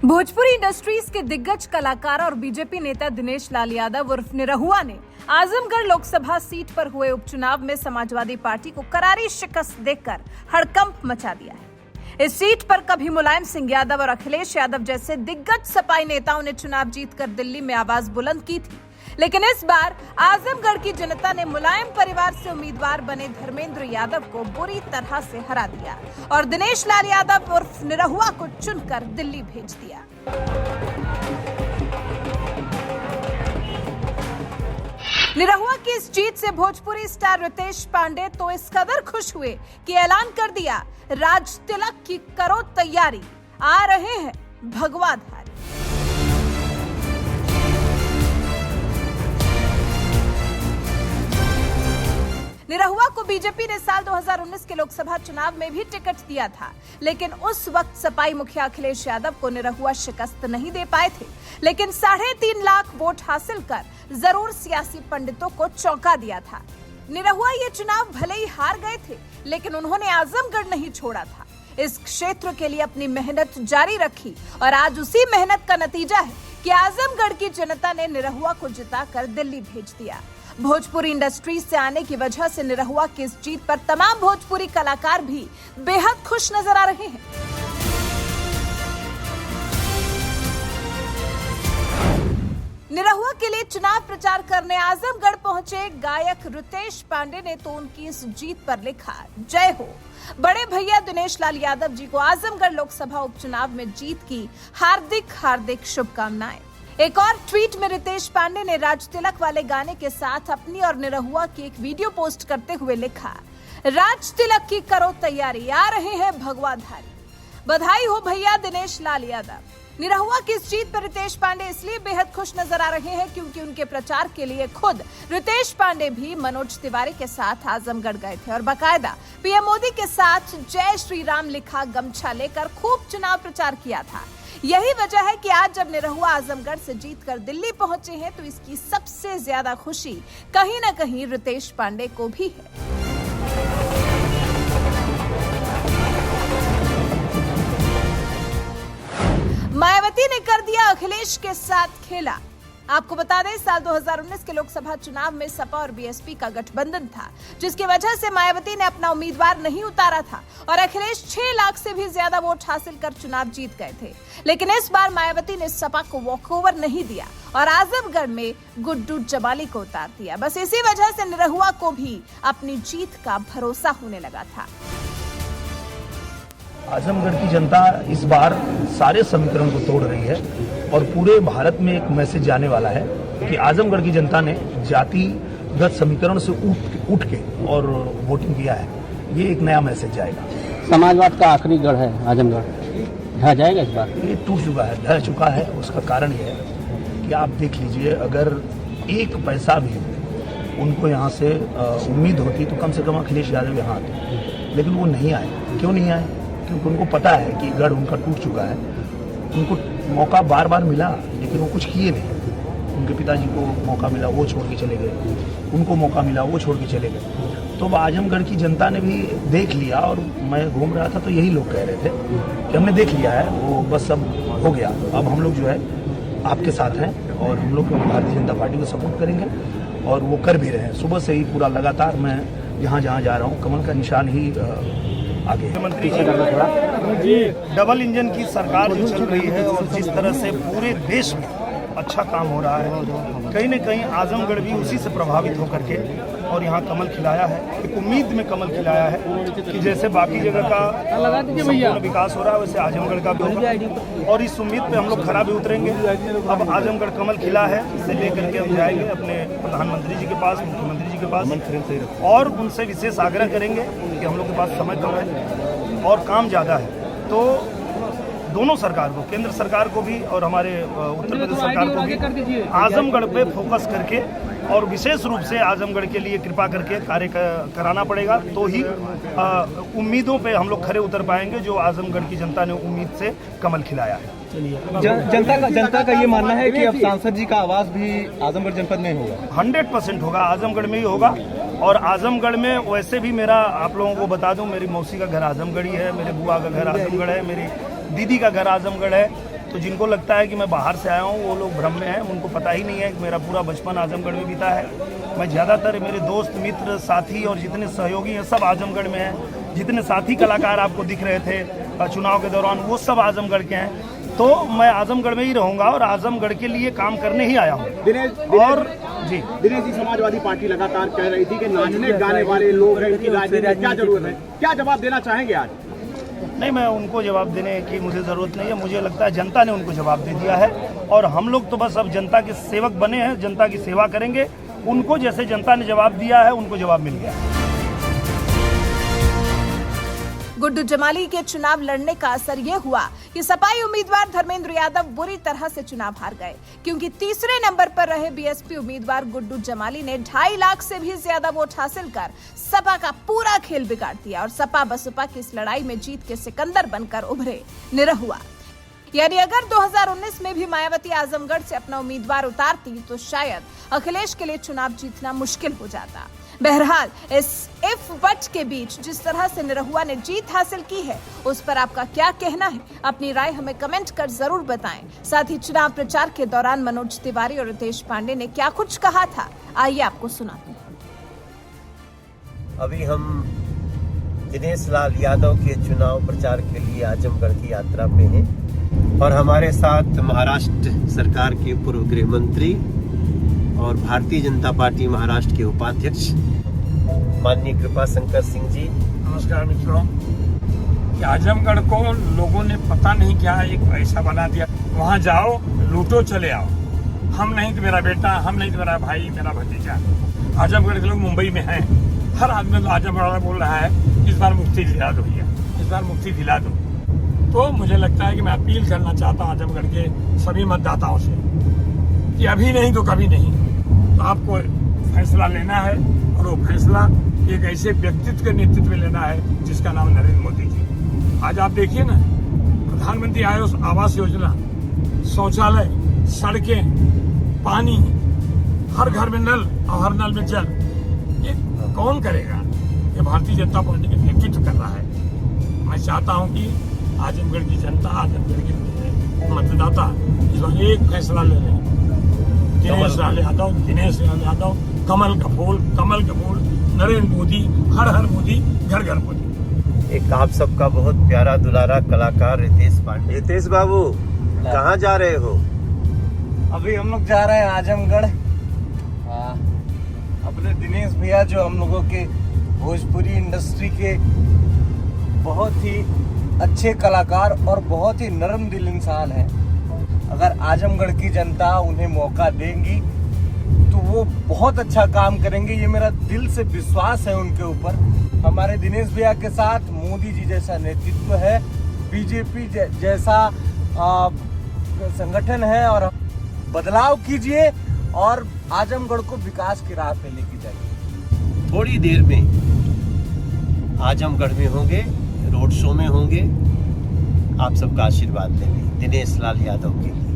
Bhojpuri industries के दिग्गज कलाकार और बीजेपी नेता दिनेश लाल यादव उर्फ निरहुआ ने आजमगढ़ लोकसभा सीट पर हुए उपचुनाव में समाजवादी पार्टी को करारी शिकस्त देकर हड़कंप मचा दिया है। इस सीट पर कभी मुलायम सिंह यादव और अखिलेश यादव जैसे दिग्गज सपाई नेताओं ने चुनाव जीतकर दिल्ली में आवाज बुलंद की थी, लेकिन इस बार आजमगढ़ की जनता ने मुलायम परिवार से उम्मीदवार बने धर्मेंद्र यादव को बुरी तरह से हरा दिया और दिनेश लाल यादव उर्फ निरहुआ को चुनकर दिल्ली भेज दिया। निरहुआ की इस जीत से भोजपुरी स्टार रितेश पांडे तो इस कदर खुश हुए कि ऐलान कर दिया, राज तिलक की करो तैयारी, आ रहे हैं भगवा धारी। निरहुआ को बीजेपी ने साल 2019 के लोकसभा चुनाव में भी टिकट दिया था, लेकिन उस वक्त सपाई मुखिया अखिलेश यादव को निरहुआ शिकस्त नहीं दे पाए थे, लेकिन 3.5 लाख वोट हासिल कर जरूर सियासी पंडितों को चौंका दिया था। निरहुआ ये चुनाव भले ही हार गए थे, लेकिन उन्होंने आजमगढ़ नहीं छोड़ा था। इस क्षेत्र के लिए अपनी मेहनत जारी रखी और आज उसी मेहनत का नतीजा है कि आजमगढ़ की जनता ने निरहुआ को जिताकर दिल्ली भेज दिया। भोजपुरी इंडस्ट्री से आने की वजह से निरहुआ की इस जीत पर तमाम भोजपुरी कलाकार भी बेहद खुश नजर आ रहे हैं। निरहुआ के लिए चुनाव प्रचार करने आजमगढ़ पहुंचे गायक रितेश पांडे ने तो उनकी इस जीत पर लिखा, जय हो। बड़े भैया दिनेश लाल यादव जी को आजमगढ़ लोकसभा उपचुनाव में जीत की हार्दिक हार्दिक शुभकामनाएं। एक और ट्वीट में रितेश पांडे ने राज तिलक वाले गाने के साथ अपनी और निरहुआ की एक वीडियो पोस्ट करते हुए लिखा, राज तिलक की करो तैयारी, आ रहे हैं भगवा धारी। बधाई हो भैया दिनेश लाल यादव। निरहुआ की इस जीत पर रितेश पांडे इसलिए बेहद खुश नजर आ रहे हैं क्योंकि उनके प्रचार के लिए खुद रितेश पांडे भी मनोज तिवारी के साथ आजमगढ़ गए थे और बाकायदा पीएम मोदी के साथ जय श्री राम लिखा गमछा लेकर खूब चुनाव प्रचार किया था। यही वजह है कि आज जब निरहुआ आजमगढ़ से जीतकर दिल्ली पहुंचे हैं तो इसकी सबसे ज्यादा खुशी कहीं न कहीं रितेश पांडे को भी है। मायावती ने कर दिया अखिलेश के साथ खेला। आपको बता दें, साल 2019 के लोकसभा चुनाव में सपा और बीएसपी का गठबंधन था, जिसकी वजह से मायावती ने अपना उम्मीदवार नहीं उतारा था और अखिलेश 6 लाख से भी ज्यादा वोट हासिल कर चुनाव जीत गए थे। लेकिन इस बार मायावती ने सपा को वॉकओवर नहीं दिया और आजमगढ़ में गुड्डू जमाली को उतार दिया। बस इसी वजह से निरहुआ को भी अपनी जीत का भरोसा होने लगा था। आजमगढ़ की जनता इस बार सारे समीकरण को तोड़ रही है और पूरे भारत में एक मैसेज जाने वाला है कि आजमगढ़ की जनता ने जातिगत समीकरण से उठ के और वोटिंग किया है। ये एक नया मैसेज जाएगा। समाजवाद का आखिरी गढ़ है आजमगढ़, ढह जाएगा इस बार? ये टूट चुका है, ढह चुका है। उसका कारण ये है कि आप देख लीजिए, अगर एक पैसा भी उनको यहाँ से उम्मीद होती तो कम से कम अखिलेश यादव यहाँ आते, लेकिन वो नहीं आए। क्यों नहीं आए? क्योंकि उनको पता है कि गढ़ उनका टूट चुका है। उनको मौका बार बार मिला, लेकिन वो कुछ किए नहीं। उनके पिताजी को मौका मिला, वो छोड़ के चले गए। उनको मौका मिला, वो छोड़ के चले गए। तो आजमगढ़ की जनता ने भी देख लिया और मैं घूम रहा था तो यही लोग कह रहे थे कि हमने देख लिया है, वो बस सब हो गया। अब हम लोग जो है आपके साथ हैं और हम लोग भारतीय जनता पार्टी को सपोर्ट करेंगे और वो कर भी रहे हैं। सुबह से ही पूरा लगातार मैं जहाँ जा रहा हूँ, कमल का निशान ही आगे। मुख्यमंत्री जी डबल इंजन की सरकार जो चल रही है और जिस तरह से पूरे देश में अच्छा काम हो रहा है, कहीं न कहीं आजमगढ़ भी उसी से प्रभावित होकर के और यहाँ कमल खिलाया है। एक उम्मीद में कमल खिलाया है कि जैसे बाकी जगह का संपूर्ण विकास हो रहा है वैसे आजमगढ़ का भी होगा और इस उम्मीद पे हम लोग खरा भी उतरेंगे। अब आजमगढ़ कमल खिला है, इसे लेकर के हम जाएंगे अपने प्रधानमंत्री जी के पास, मुख्यमंत्री जी के पास और उनसे विशेष आग्रह करेंगे कि हम लोग के पास समय कम है और काम ज़्यादा है। तो दोनों सरकार को, केंद्र सरकार को भी और हमारे उत्तर प्रदेश सरकार को भी आजमगढ़ पे फोकस करके और विशेष रूप से आजमगढ़ के लिए कृपा करके कार्य कराना पड़ेगा, तो ही उम्मीदों पे हम लोग खरे उतर पाएंगे जो आजमगढ़ की जनता ने उम्मीद से कमल खिलाया है। जनता का ये मानना है कि अब सांसद जी का आवास भी आजमगढ़ जनपद में होगा। 100% होगा, आजमगढ़ में ही होगा। और आजमगढ़ में वैसे भी मेरा, आप लोगों को बता दूं, मेरी मौसी का घर आजमगढ़ ही है, मेरे बुआ का घर आजमगढ़ है, मेरी दीदी का घर आजमगढ़ है। तो जिनको लगता है कि मैं बाहर से आया हूँ वो लोग भ्रम में हैं, उनको पता ही नहीं है कि मेरा पूरा बचपन आजमगढ़ में बीता है। मैं ज़्यादातर मेरे दोस्त मित्र साथी और जितने सहयोगी हैं सब आजमगढ़ में हैं। जितने साथी कलाकार आपको दिख रहे थे चुनाव के दौरान वो सब आजमगढ़ के हैं। तो मैं आजमगढ़ में ही रहूँगा और आजमगढ़ के लिए काम करने ही आया हूँ। और दिनेश जी, समाजवादी पार्टी लगातार कह रही थी कि नाचने गाने वाले लोग हैं, इनकी राजनीति में क्या जरूरत है, क्या जवाब देना चाहेंगे आज? नहीं, मैं उनको जवाब देने की मुझे ज़रूरत नहीं है। मुझे लगता है जनता ने उनको जवाब दे दिया है और हम लोग तो बस अब जनता के सेवक बने हैं, जनता की सेवा करेंगे। उनको जैसे जनता ने जवाब दिया है उनको जवाब मिल गया। गुड्डू जमाली के चुनाव लड़ने का असर ये हुआ कि सपाई उम्मीदवार धर्मेंद्र यादव बुरी तरह से चुनाव हार गए, क्योंकि तीसरे नंबर पर रहे बीएसपी उम्मीदवार गुड्डू जमाली ने 2.5 लाख से भी ज्यादा वोट हासिल कर सपा का पूरा खेल बिगाड़ दिया और सपा बसपा की इस लड़ाई में जीत के सिकंदर बनकर उभरे निरहुआ। यानी अगर 2019 में भी मायावती आजमगढ़ से अपना उम्मीदवार उतारती तो शायद अखिलेश के लिए चुनाव जीतना मुश्किल हो जाता। बहरहाल इस इफ बट के बीच जिस तरह से निरहुआ ने जीत हासिल की है उस पर आपका क्या कहना है? अपनी राय हमें कमेंट कर जरूर बताएं। साथ ही चुनाव प्रचार के दौरान मनोज तिवारी और रितेश पांडे ने क्या कुछ कहा था, आइए आपको सुनाते हैं। अभी हम दिनेश लाल यादव के चुनाव प्रचार के लिए आजमगढ़ की यात्रा पे हैं और हमारे साथ महाराष्ट्र सरकार के पूर्व गृह मंत्री और भारतीय जनता पार्टी महाराष्ट्र के उपाध्यक्ष माननीय कृपा शंकर सिंह जी। नमस्कार मित्रों। कि आजमगढ़ को लोगों ने पता नहीं क्या एक ऐसा बना दिया, वहाँ जाओ लूटो चले आओ, हम नहीं तो मेरा बेटा, हम नहीं तो मेरा भाई, मेरा भतीजा। आजमगढ़ के लोग मुंबई में हैं, हर आदमी तो आजमगढ़ वाला बोल रहा है इस बार मुक्ति दिला दो भैया, इस बार मुक्ति दिला दो। तो मुझे लगता है कि मैं अपील करना चाहता हूँ आजमगढ़ के सभी मतदाताओं से कि अभी नहीं तो कभी नहीं, तो आपको फैसला लेना है और वो फैसला एक ऐसे व्यक्तित्व के नेतृत्व में लेना है जिसका नाम नरेंद्र मोदी जी। आज आप देखिए ना, प्रधानमंत्री आवास योजना, शौचालय, सड़कें, पानी, हर घर में नल और हर नल में जल, ये कौन करेगा? ये भारतीय जनता पार्टी का नेतृत्व कर रहा है। मैं चाहता हूं कि आजमगढ़ की जनता, आजमगढ़ के मतदाता इस बार एक फैसला ले लें। दिनेश लाल यादव, कमल का फूल, नरेंद्र मोदी, हर हर मोदी, घर घर मोदी। एक आप सबका बहुत प्यारा दुलारा कलाकार रितेश पांडे। रितेश बाबू कहाँ जा रहे हो? अभी हम लोग जा रहे हैं आजमगढ़। अपने दिनेश भैया जो हम लोगों के भोजपुरी इंडस्ट्री के बहुत ही अच्छे कलाकार और बहुत ही नरम दिल इंसान हैं। अगर आजमगढ़ की जनता उन्हें मौका देंगी तो वो बहुत अच्छा काम करेंगे, ये मेरा दिल से विश्वास है उनके ऊपर। हमारे दिनेश भैया के साथ मोदी जी जैसा नेतृत्व है, बीजेपी जैसा संगठन है और बदलाव कीजिए और आजमगढ़ को विकास की राह पे लेके जाइए। थोड़ी देर में आजमगढ़ में होंगे, रोड शो में होंगे, आप सबका आशीर्वाद लेंगे दिनेश लाल यादव के लिए।